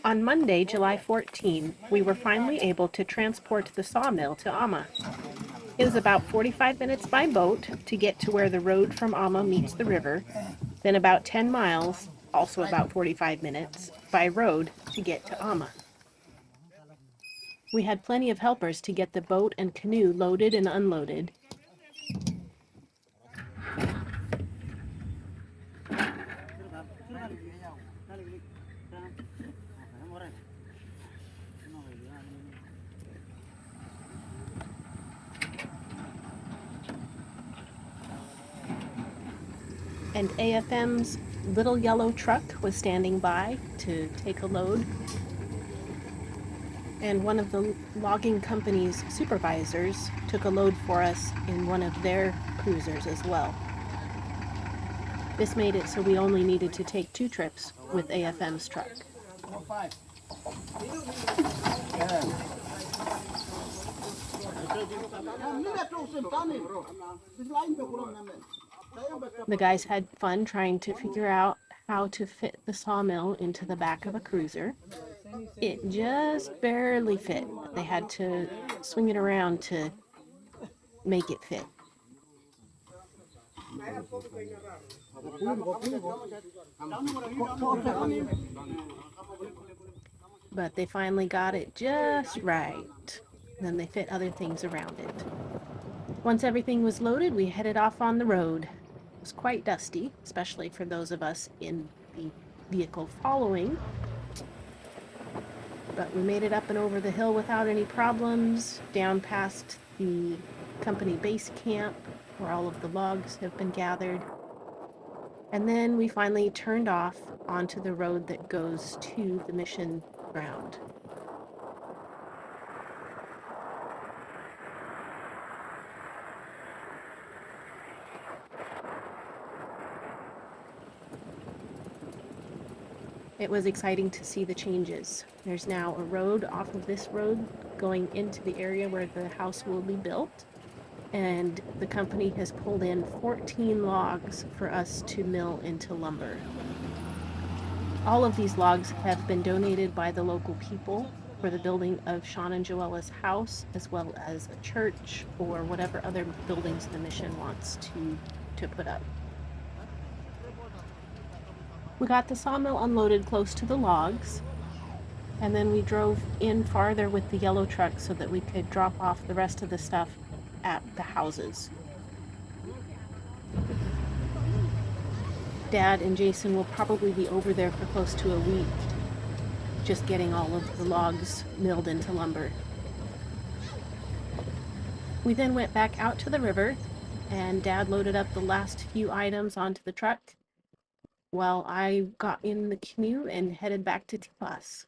On Monday, July 14, we were finally able to transport the sawmill to Amma. It was about 45 minutes by boat to get to where the road from Amma meets the river, then about 10 miles, also about 45 minutes, by road to get to Amma. We had plenty of helpers to get the boat and canoe loaded and unloaded. And AFM's little yellow truck was standing by to take a load. And one of the logging company's supervisors took a load for us in one of their cruisers as well. This made it so we only needed to take 2 trips with AFM's truck. The guys had fun trying to figure out how to fit the sawmill into the back of a cruiser. It just barely fit. They had to swing it around to make it fit. But they finally got it just right. Then they fit other things around it. Once everything was loaded, we headed off on the road. It was quite dusty, especially for those of us in the vehicle following. But we made it up and over the hill without any problems, down past the company base camp, where all of the logs have been gathered. And then we finally turned off onto the road that goes to the mission ground. It was exciting to see the changes. There's now a road off of this road going into the area where the house will be built. And the company has pulled in 14 logs for us to mill into lumber. All of these logs have been donated by the local people for the building of Sean and Joella's house, as well as a church or whatever other buildings the mission wants to put up. We got the sawmill unloaded close to the logs, and then we drove in farther with the yellow truck so that we could drop off the rest of the stuff at the houses. Dad and Jason will probably be over there for close to a week, just getting all of the logs milled into lumber. We then went back out to the river, and Dad loaded up the last few items onto the truck, while I got in the canoe and headed back to Tipas.